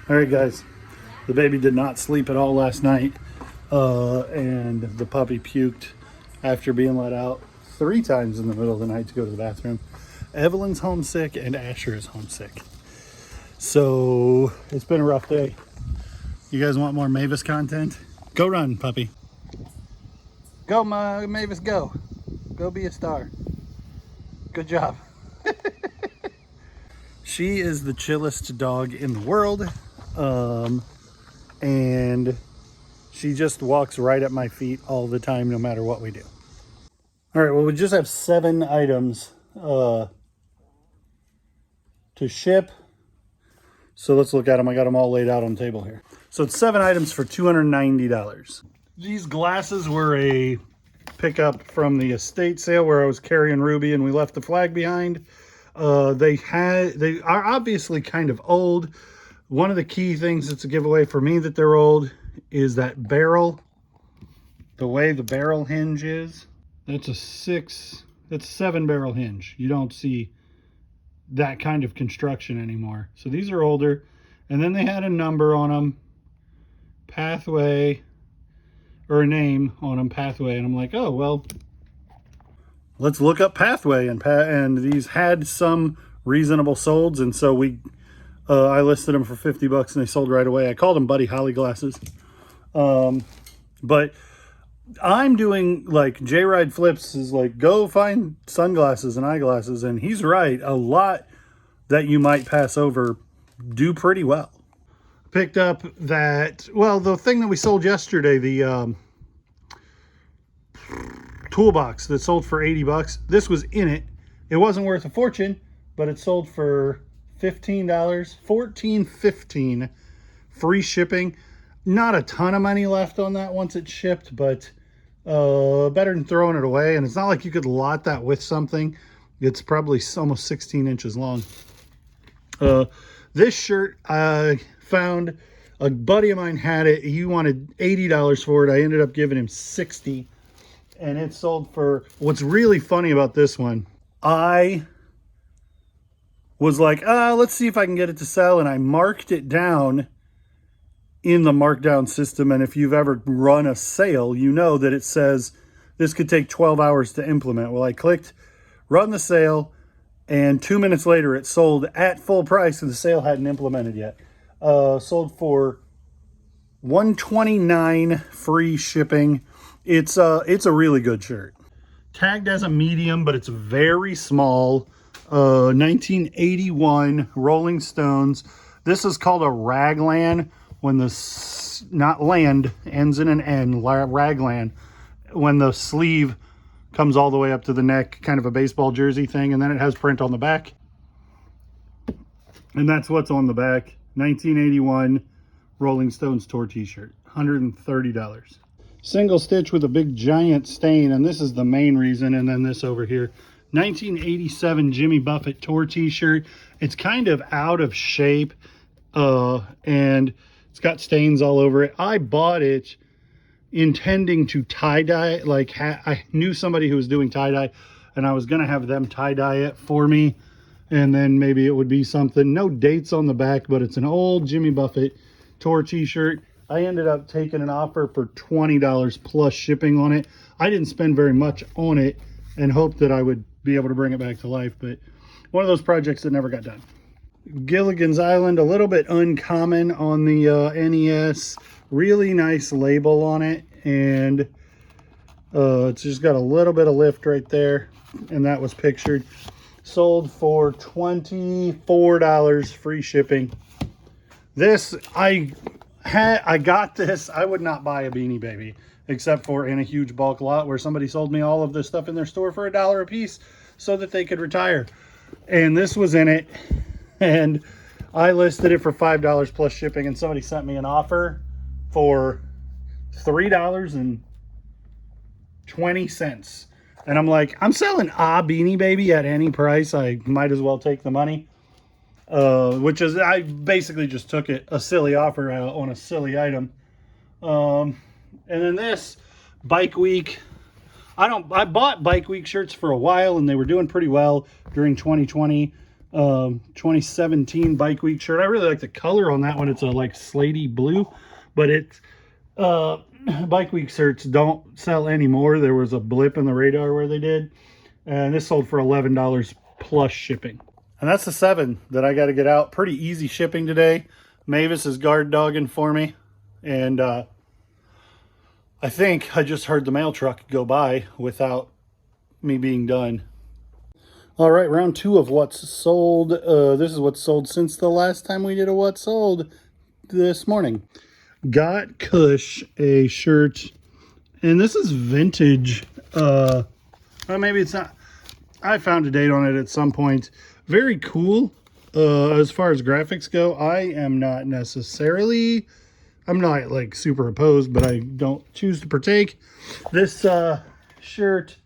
All right, guys, the baby did not sleep at all last night, and the puppy puked after being let out 3 times in the middle of the night to go to the bathroom. Evelyn's homesick and Asher is homesick. So it's been a rough day. You guys want more Mavis content? Go run, puppy. Go, Mavis, go. Go be a star. Good job. She is the chillest dog in the world. And she just walks right at my feet all the time, no matter what we do. All right, well, we just have 7 items to ship. So let's look at them. I got them all laid out on the table here. So it's 7 items for $290. These glasses were a pickup from the estate sale where I was carrying Ruby and we left the flag behind. They are obviously kind of old. One of the key things that's a giveaway for me that they're old is that barrel. The way the barrel hinge is. That's a 7 barrel hinge. You don't see that kind of construction anymore. So these are older. And then they had a number on them. Pathway. Or a name on them. Pathway. And I'm like, oh, well, let's look up Pathway. And these had some reasonable solds. And so I listed them for $50 and they sold right away. I called them Buddy Holly glasses. But I'm doing like J-Ride Flips is like, go find sunglasses and eyeglasses. And he's right. A lot that you might pass over do pretty well. Picked up that, well, the thing that we sold yesterday, the toolbox that sold for $80. This was in it. It wasn't worth a fortune, but it sold for $15, $14.15 free shipping. Not a ton of money left on that once it's shipped, but better than throwing it away. And it's not like you could lot that with something. It's probably almost 16 inches long. This shirt, I found a buddy of mine had it. He wanted $80 for it. I ended up giving him $60, and it sold for, what's really funny about this one, I was like, let's see if I can get it to sell. And I marked it down in the markdown system. And if you've ever run a sale, you know that it says this could take 12 hours to implement. Well, I clicked run the sale, and 2 minutes later it sold at full price and the sale hadn't implemented yet. Sold for $129 free shipping. It's a really good shirt. Tagged as a medium, but it's very small. 1981 Rolling Stones. This is called a raglan when the, not land, ends in an N, raglan. When the sleeve comes all the way up to the neck, kind of a baseball jersey thing, and then it has print on the back. And that's what's on the back. 1981 Rolling Stones tour t-shirt, $130. Single stitch with a big giant stain, and this is the main reason, and then this over here. 1987 Jimmy Buffett tour t-shirt. It's kind of out of shape, and it's got stains all over it. I bought it intending to tie-dye, like I knew somebody who was doing tie-dye, and I was gonna have them tie-dye it for me, and then maybe it would be something. No dates on the back, but it's an old Jimmy Buffett tour t-shirt. I ended up taking an offer for $20 plus shipping on it. I didn't spend very much on it and hoped that I would be able to bring it back to life, but one of those projects that never got done. Gilligan's Island, a little bit uncommon on the NES. Really nice label on it, and it's just got a little bit of lift right there, and that was pictured. Sold for $24 free shipping. This, I got this. I would not buy a Beanie Baby except for in a huge bulk lot where somebody sold me all of this stuff in their store for $1 a piece so that they could retire. And this was in it, and I listed it for $5 plus shipping, and somebody sent me an offer for $3.20. And I'm like, I'm selling a Beanie Baby at any price. I might as well take the money. Which is, I basically just took it, a silly offer on a silly item. And then this, Bike Week. I bought Bike Week shirts for a while, and they were doing pretty well during 2020. 2017 Bike Week shirt. I really like the color on that one. It's a like slatey blue, but it's Bike Week shirts don't sell anymore. There was a blip in the radar where they did, and this sold for $11 plus shipping. And that's the 7 that I got to get out. Pretty easy shipping today. Mavis is guard dogging for me, and I think I just heard the mail truck go by without me being done. All right, round 2 of what's sold. This is what's sold since the last time we did a what's sold this morning. Got Kush a shirt, and this is vintage. Well, maybe it's not. I found a date on it at some point. Very cool. As far as graphics go, I am not necessarily, I'm not like super opposed, but I don't choose to partake. This shirt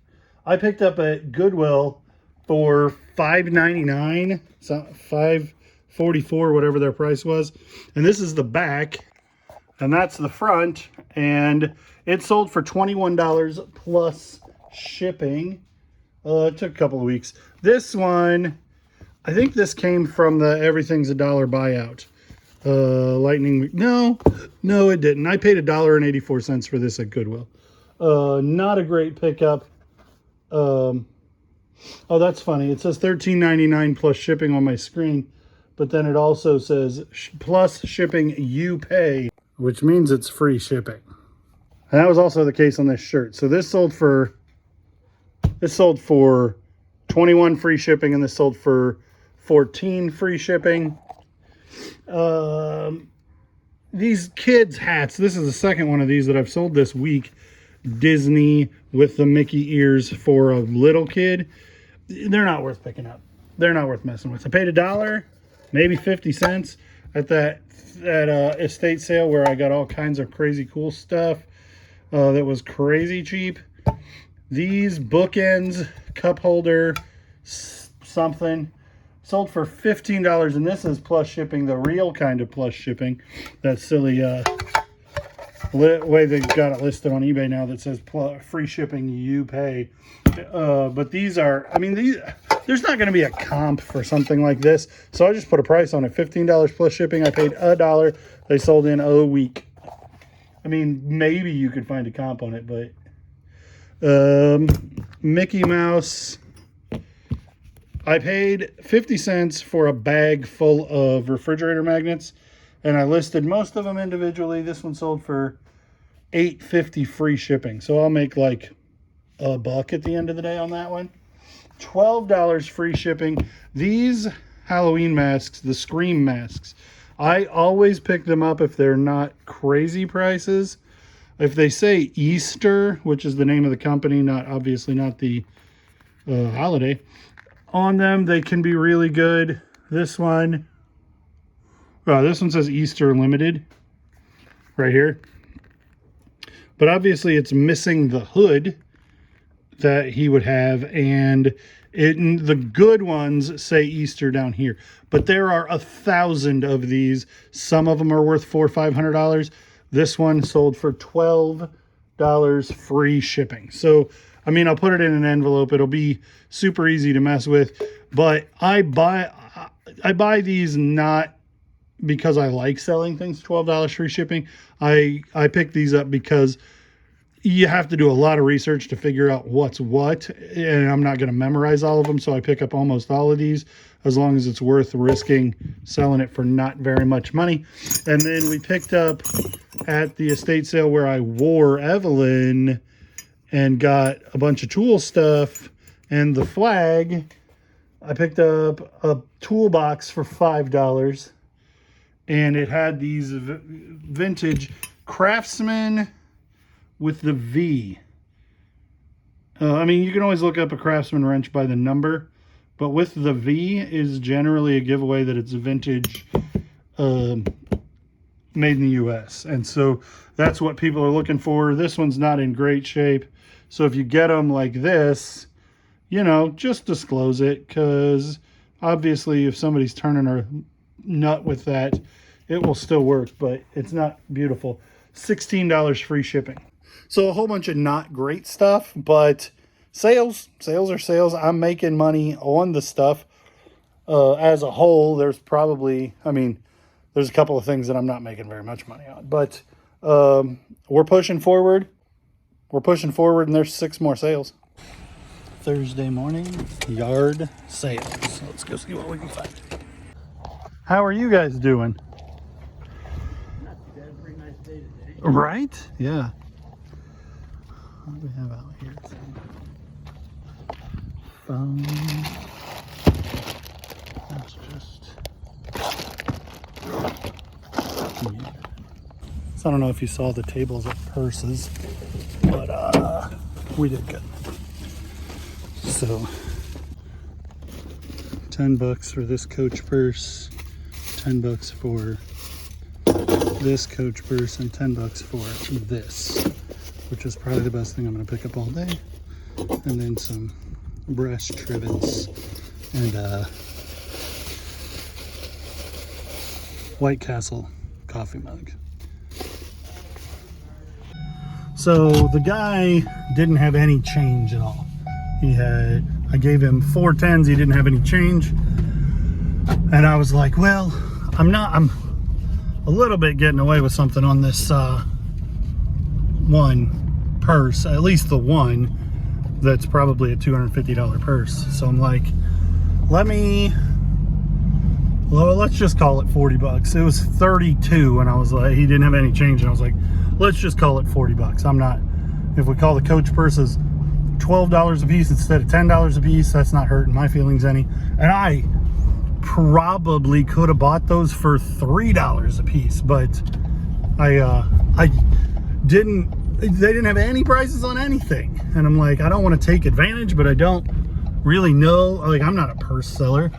I picked up at Goodwill for $5.99, so $5.44, whatever their price was. And this is the back, and that's the front, and it sold for $21 plus shipping. It took a couple of weeks. This one, I think this came from the Everything's a Dollar buyout. Lightning, no, it didn't. I paid $1.84 for this at Goodwill. Not a great pickup. Oh, that's funny. It says $13.99 plus shipping on my screen, but then it also says plus shipping you pay, which means it's free shipping. And that was also the case on this shirt. So this sold for 21 free shipping, and this sold for 14 free shipping. These kids hats, this is the second one of these that I've sold this week. Disney with the Mickey ears for a little kid. They're not worth picking up. They're not worth messing with. I paid $1, maybe 50 cents at that estate sale where I got all kinds of crazy cool stuff that was crazy cheap. These bookends, cup holder, something, sold for $15, and this is plus shipping, the real kind of plus shipping. That silly way they got it listed on eBay now that says free shipping you pay. But these are, I mean, there's not going to be a comp for something like this, so I just put a price on it, $15 plus shipping. I paid $1. They sold in a week. I mean, maybe you could find a comp on it, but Mickey Mouse, I paid 50 cents for a bag full of refrigerator magnets, and I listed most of them individually. This one sold for $8.50 free shipping, so I'll make like $1 at the end of the day on that one. $12 free shipping. These Halloween masks, the Scream masks, I always pick them up if they're not crazy prices. If they say Easter, which is the name of the company, not obviously not the holiday, on them, they can be really good. This one says Easter Limited right here. But obviously it's missing the hood that he would have, and the good ones say Easter down here. But there are 1,000 of these. Some of them are worth $400 or $500. This one sold for $12 free shipping. So, I mean, I'll put it in an envelope. It'll be super easy to mess with. But I buy these not because I like selling things $12 free shipping. I pick these up because you have to do a lot of research to figure out what's what, and I'm not going to memorize all of them, so I pick up almost all of these as long as it's worth risking selling it for not very much money. And then we picked up at the estate sale where I wore Evelyn and got a bunch of tool stuff and the flag. I picked up a toolbox for $5, and it had these vintage Craftsman with the V. I mean, you can always look up a Craftsman wrench by the number, but with the V is generally a giveaway that it's vintage, made in the US. And so that's what people are looking for. This one's not in great shape. So if you get them like this, you know, just disclose it, because obviously if somebody's turning a nut with that, it will still work, but it's not beautiful. $16 free shipping. So a whole bunch of not great stuff, but sales are sales. I'm making money on the stuff. as a whole, there's probably, I mean, there's a couple of things that I'm not making very much money on, but we're pushing forward. We're pushing forward, and there's 6 more sales. Thursday morning, yard sales. So let's go see what we can find. How are you guys doing? Not too bad. Pretty nice day today. Right? Yeah. What do we have out here? Phone. That's just. Yeah. So I don't know if you saw the tables of purses, but we did good. So $10 for this Coach purse, $10 for this Coach purse, and $10 for this, which is probably the best thing I'm going to pick up all day. And then some breast trivets and White Castle coffee mug. So the guy didn't have any change at all. I gave him 4 10s, he didn't have any change. And I was like, well, I'm a little bit getting away with something on this one purse, at least the one that's probably a $250 purse. So I'm like, let's just call it 40 bucks. It was 32 and I was like, he didn't have any change, and I was like, let's just call it 40 bucks. If we call the Coach purses $12 a piece instead of $10 a piece, that's not hurting my feelings any. And I probably could have bought those for $3 a piece, but I didn't. They didn't have any prices on anything, and I'm like, I don't want to take advantage, but I don't really know. Like, I'm not a purse seller,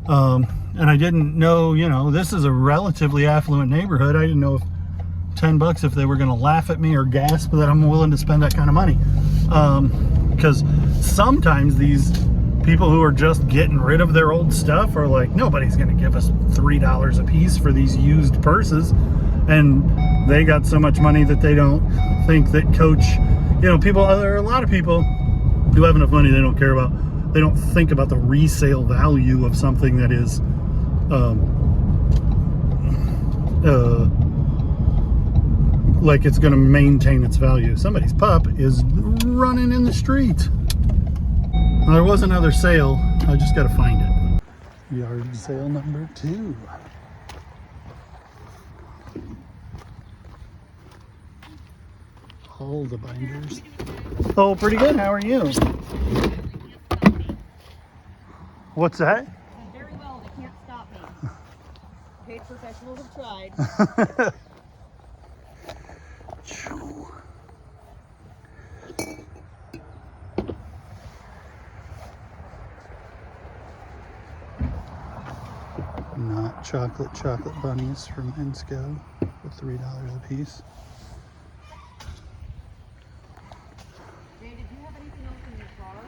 and I didn't know. You know, this is a relatively affluent neighborhood. I didn't know if $10 if they were going to laugh at me or gasp that I'm willing to spend that kind of money. Because sometimes these people who are just getting rid of their old stuff are like, nobody's going to give us $3 a piece for these used purses. And they got so much money that they don't think that Coach, there are a lot of people who have enough money they don't think about the resale value of something that is like it's going to maintain its value. Somebody's pup is running in the street. Well, there was another sale. I just got to find it. Yard sale number 2. All the binders. Oh, pretty good. How are you? What's that? Very well. They can't stop me. Paid professionals have tried. Not chocolate bunnies from Ensco for $3 a piece. Jay, did you have anything else in your car?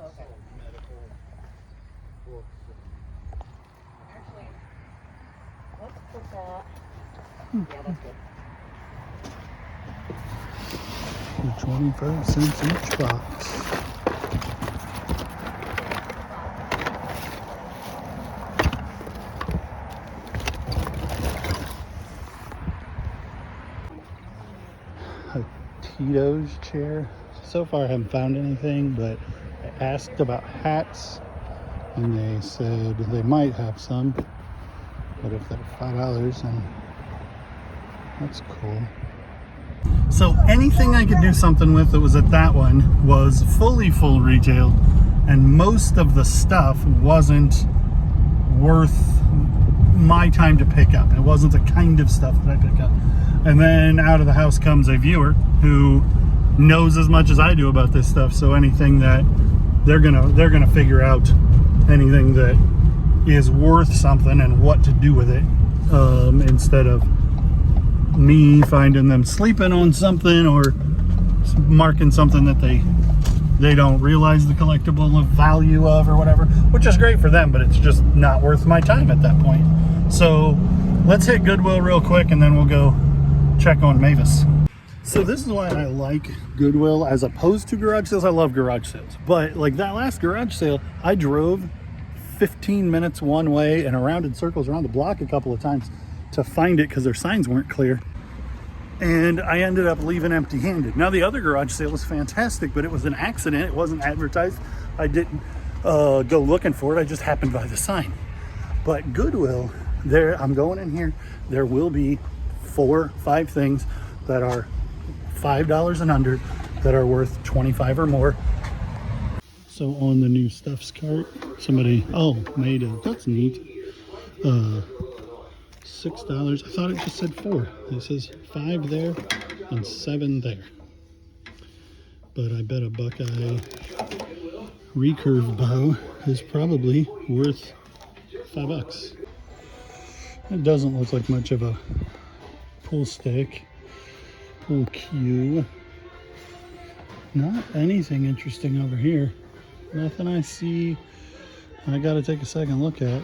Okay. Medical books. Actually, let's put that. Yeah, that's good. For 25 cents each box. A Tito's chair. So far I haven't found anything, but I asked about hats and they said they might have some, but if they're $5, then that's cool. So anything I could do something with that was at that one was fully full retail, and most of the stuff wasn't worth my time to pick up. It wasn't the kind of stuff that I pick up. And then out of the house comes a viewer who knows as much as I do about this stuff. So anything that they're gonna figure out anything that is worth something and what to do with it, instead of me finding them sleeping on something or marking something that they don't realize the collectible value of or whatever, which is great for them, but it's just not worth my time at that point. So let's hit Goodwill real quick and then we'll go check on Mavis. So this is why I like Goodwill as opposed to garage sales. I love garage sales, but like that last garage sale, I drove 15 minutes one way and around in circles around the block a couple of times to find it because their signs weren't clear. And I ended up leaving empty-handed. Now the other garage sale was fantastic, but it was an accident. It wasn't advertised. I didn't go looking for it. I just happened by the sign. But Goodwill, I'm going in here. There will be 4-5 things that are $5 and under that are worth $25 or more. So on the new stuffs cart, somebody made a, that's neat. $6. I thought it just said 4. It says 5 there and 7 there. But I bet a Buckeye recurve bow is probably worth $5. It doesn't look like much of a pull stick, pull cue. Not anything interesting over here. Nothing I see I gotta take a second look at.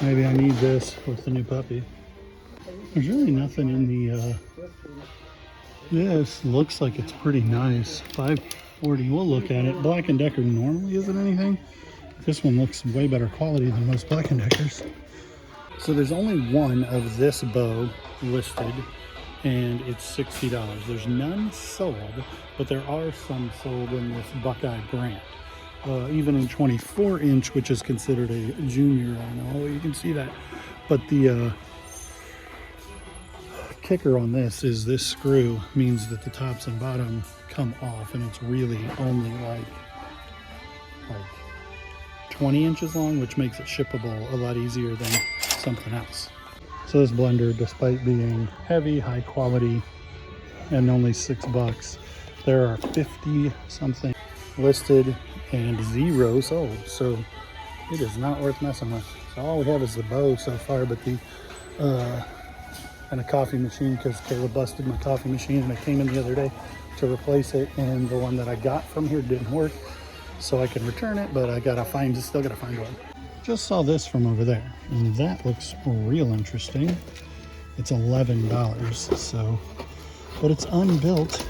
Maybe I need this with the new puppy. There's really nothing in the this looks like it's pretty nice. $5.40. We'll look at it. Black & Decker normally isn't anything. This one looks way better quality than most Black & Deckers. So there's only one of this bow listed, and it's $60. There's none sold, but there are some sold in this Buckeye brand. Even in 24-inch, which is considered a junior. I know you can see that. But the kicker on this is this screw means that the tops and bottom come off, and it's really only like 20 inches long, which makes it shippable a lot easier than something else. So this blender, despite being heavy, high quality, and only $6, there are 50 something listed and 0 sold, so it is not worth messing with. So all we have is the bow so far, but the and a coffee machine, because Kayla busted my coffee machine and I came in the other day to replace it, and the one that I got from here didn't work, so I can return it, but I still gotta find one. Just saw this from over there, and that looks real interesting. It's $11, so, but it's unbuilt.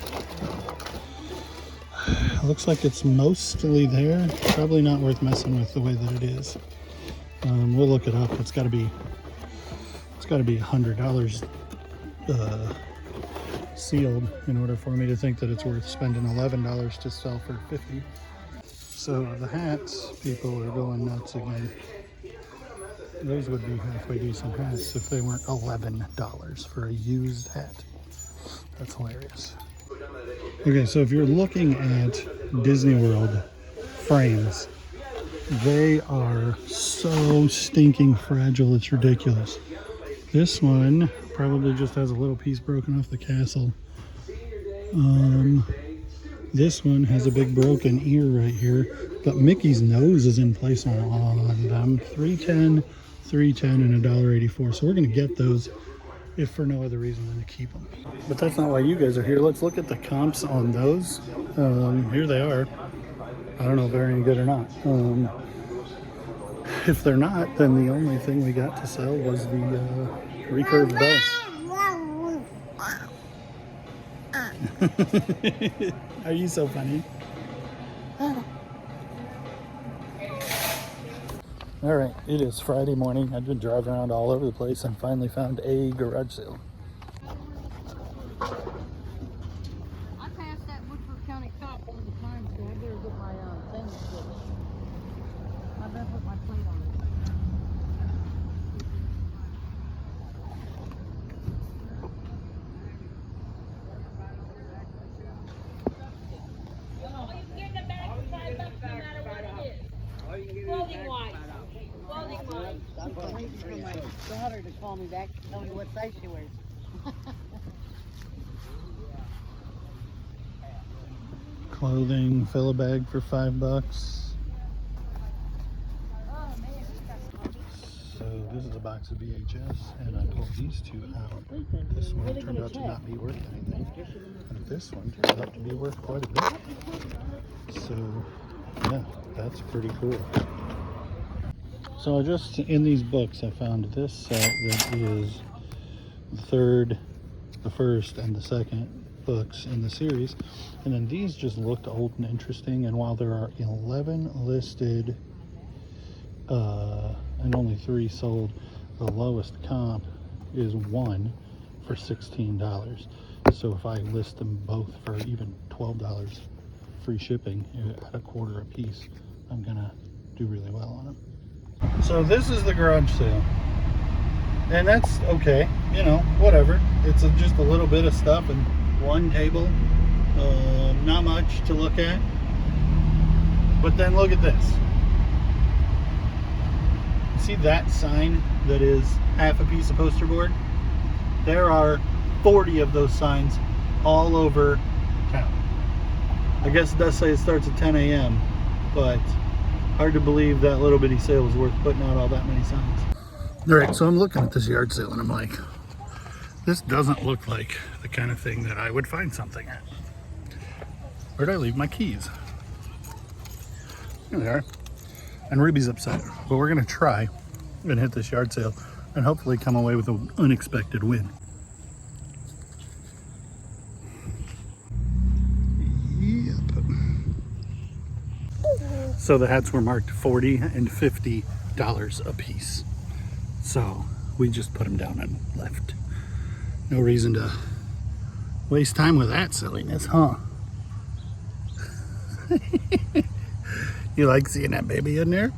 It looks like it's mostly there. Probably not worth messing with the way that it is. We'll look it up. It's got to be $100 sealed in order for me to think that it's worth spending $11 to sell for $50. So the hats, people are going nuts again. Those would be halfway decent hats if they weren't $11 for a used hat. That's hilarious. Okay, so if you're looking at Disney World frames, they are so stinking fragile, it's ridiculous. This one probably just has a little piece broken off the castle. This one has a big broken ear right here, but Mickey's nose is in place on them. $3.10, and $1.84. So we're gonna get those, if for no other reason than to keep them. But that's not why you guys are here. Let's look at the comps on those. Here they are. I don't know if they're any good or not. If they're not, then the only thing we got to sell was the recurved bow. Are you so funny? All right, it is Friday morning. I've been driving around all over the place and finally found a garage sale. I passed that Woodford County cop all the time, so I better get my thing fixed. I better put my plate on it. I'm waiting for my daughter to call me back to tell me what size she wears. Clothing, fill a bag for $5. So this is a box of VHS, and I pulled these two out. This one turned out to not be worth anything, and this one turned out to be worth quite a bit. So yeah, that's pretty cool. So just in these books, I found this set that is the third, the first, and the second books in the series. And then these just looked old and interesting. And while there are 11 listed and only 3 sold, the lowest comp is 1 for $16. So if I list them both for even $12 free shipping at a quarter a piece, I'm gonna do really well on them. So this is the garage sale, and that's okay, you know, whatever. It's just a little bit of stuff and one table, not much to look at. But then look at this. See that sign that is half a piece of poster board? There are 40 of those signs all over town. I guess it does say it starts at 10 a.m., but hard to believe that little bitty sale was worth putting out all that many signs. All right, so I'm looking at this yard sale and I'm like, this doesn't look like the kind of thing that I would find something at. Where'd I leave my keys? Here they are. And Ruby's upset, but we're gonna try and hit this yard sale and hopefully come away with an unexpected win. Yep. So the hats were marked $40 and $50 a piece. So we just put them down and left. No reason to waste time with that silliness, huh? You like seeing that baby in there?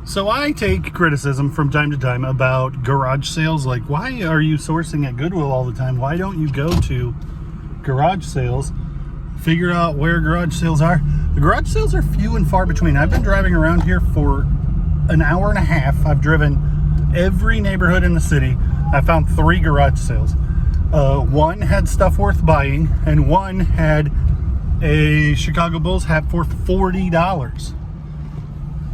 So I take criticism from time to time about garage sales. Like, why are you sourcing at Goodwill all the time? Why don't you go to garage sales, figure out where garage sales are? The garage sales are few and far between. I've been driving around here for an hour and a half. I've driven every neighborhood in the city. I found 3 garage sales. One had stuff worth buying, and one had a Chicago Bulls hat worth $40.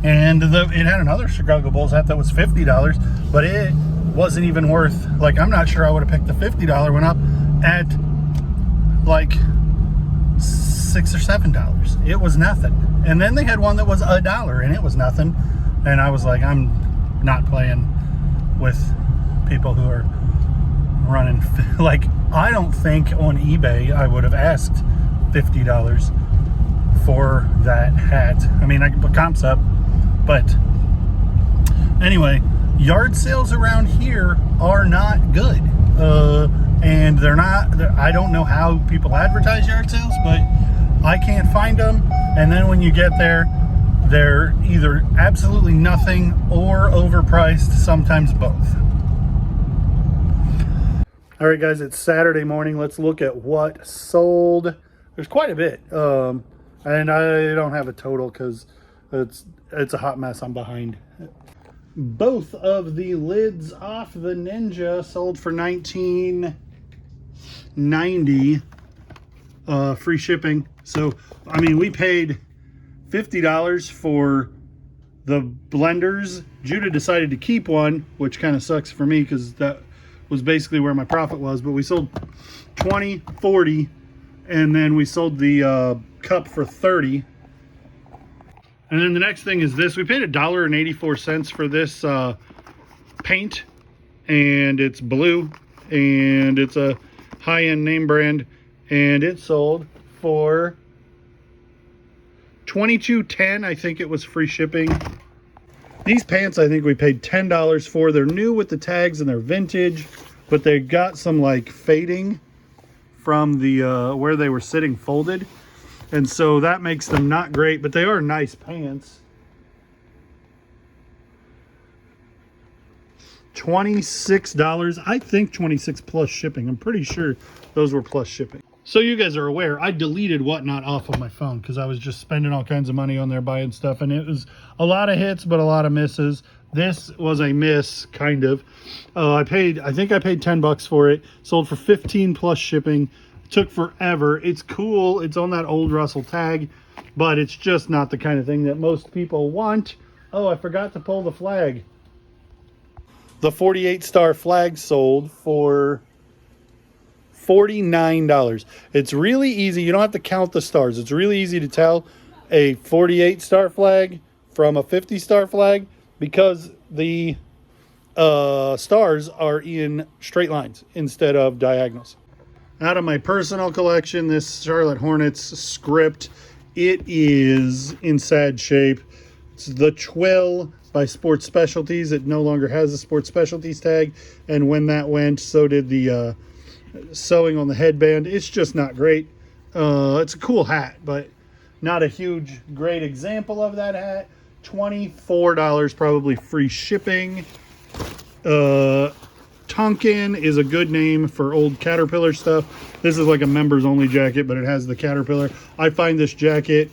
And it had another Chicago Bulls hat that was $50, but it wasn't even worth, like, I'm not sure I would have picked the $50 one up at like $6 or $7. It was nothing. And then they had one that was $1 and it was nothing. And I was like, I'm not playing with people who are running. Like, I don't think on eBay I would have asked $50 for that hat. I mean, I can put comps up, but anyway, yard sales around here are not good. And they're not, I don't know how people advertise yard sales, but I can't find them. And then when you get there, they're either absolutely nothing or overpriced, sometimes both. All right, guys, it's Saturday morning. Let's look at what sold. There's quite a bit. And I don't have a total because it's a hot mess. I'm behind. Both of the lids off the Ninja sold for $19.90, free shipping. So, I mean, we paid $50 for the blenders. Judah decided to keep one, which kind of sucks for me because that was basically where my profit was. But we sold 20, 40, and then we sold the cup for 30. And then the next thing is this. We paid $1.84 for this paint, and it's blue, and it's a high-end name brand, and it sold for $22.10. I think it was free shipping. These pants I think we paid $10 for. They're new with the tags and they're vintage, but they got some like fading from the where they were sitting folded. And so that makes them not great, but they are nice pants. $26. I think 26 plus shipping. I'm pretty sure those were plus shipping. So you guys are aware, I deleted Whatnot off of my phone because I was just spending all kinds of money on there buying stuff. And it was a lot of hits, but a lot of misses. This was a miss, kind of. I think I paid $10 for it. Sold for 15 plus shipping. Took forever. It's cool. It's on that old Russell tag, but it's just not the kind of thing that most people want. Oh, I forgot to pull the flag. The 48 star flag sold for $49. It's really easy. You don't have to count the stars. It's really easy to tell a 48 star flag from a 50 star flag because the stars are in straight lines instead of diagonals. Out of my personal collection, this Charlotte Hornets script, it is in sad shape. It's the Twill by Sports Specialties. It no longer has a Sports Specialties tag, and when that went, so did the sewing on the headband. It's just not great. It's a cool hat, but not a huge, great example of that hat. $24, probably free shipping. Tonkin is a good name for old Caterpillar stuff. This is like a members only jacket, but it has the Caterpillar. I find this jacket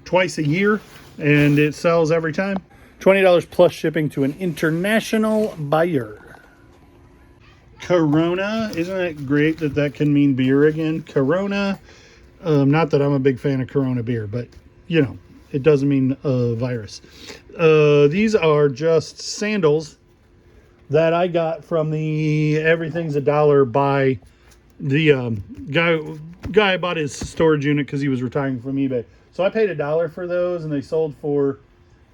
twice a year and it sells every time. $20 plus shipping to an international buyer. Corona, isn't it great that that can mean beer again? Corona, not that I'm a big fan of Corona beer, but you know, it doesn't mean virus. These are just sandals that I got from the Everything's a Dollar by the guy bought his storage unit because he was retiring from eBay. So I paid $1 for those, and they sold for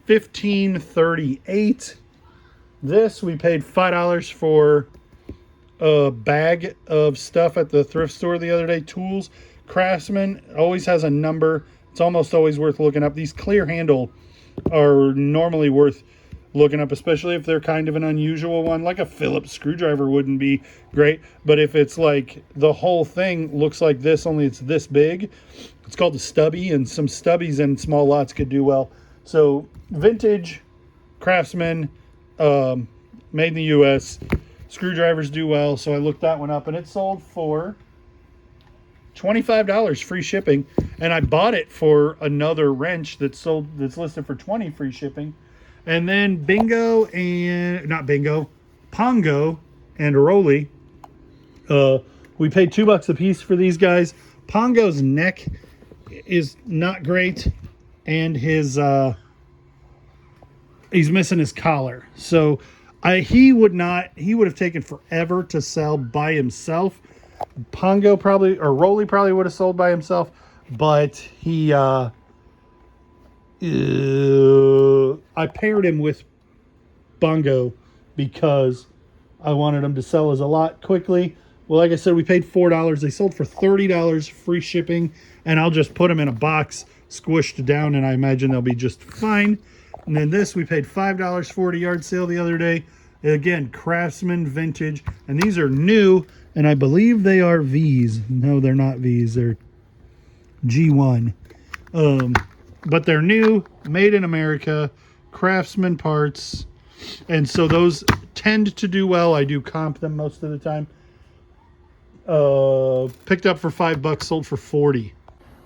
$15.38. This we paid $5 for a bag of stuff at the thrift store the other day. Tools, Craftsman always has a number. It's almost always worth looking up. These clear handle are normally worth looking up, especially if they're kind of an unusual one. Like a Phillips screwdriver wouldn't be great, but if it's like the whole thing looks like this, only it's this big, it's called a stubby, and some stubbies in small lots could do well. So vintage, Craftsman, made in the US, screwdrivers do well. So I looked that one up, and it sold for $25 free shipping, and I bought it for another wrench that's listed for $20 free shipping. And then Pongo and Rolly, we paid $2 a piece for these guys. Pongo's neck is not great, and his he's missing his collar. So he would have taken forever to sell by himself. Pongo probably, or Rolly probably would have sold by himself, but he I paired him with Bongo because I wanted him to sell as a lot quickly. Well, like I said, we paid $4. They sold for $30 free shipping, and I'll just put them in a box, squished down, and I imagine they'll be just fine. And then this, we paid $5 for at a yard sale the other day. Again, Craftsman vintage, and these are new, and I believe they are V's. No, they're not V's. They're G1. But they're new, made in America, Craftsman parts, and so those tend to do well. I do comp them most of the time. Picked up for $5, sold for $40,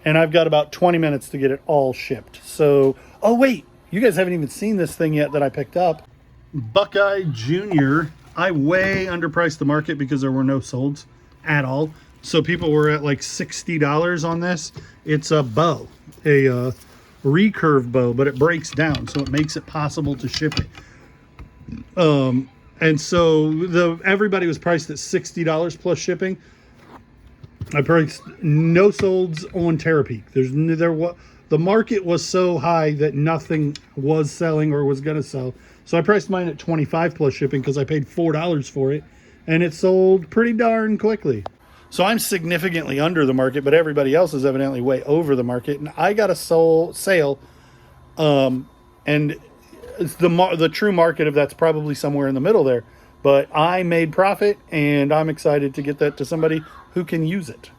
and I've got about 20 minutes to get it all shipped. So, oh wait, you guys haven't even seen this thing yet that I picked up. Buckeye Junior. I way underpriced the market because there were no solds at all. So people were at like $60 on this. It's a bow, a recurve bow, but it breaks down, so it makes it possible to ship it. And so everybody was priced at $60 plus shipping. I priced no solds on Terapeak. The market was so high that nothing was selling or was going to sell. So I priced mine at $25 plus shipping because I paid $4 for it, and it sold pretty darn quickly. So I'm significantly under the market, but everybody else is evidently way over the market. And I got a sale, and it's the true market of that's probably somewhere in the middle there. But I made profit, and I'm excited to get that to somebody who can use it.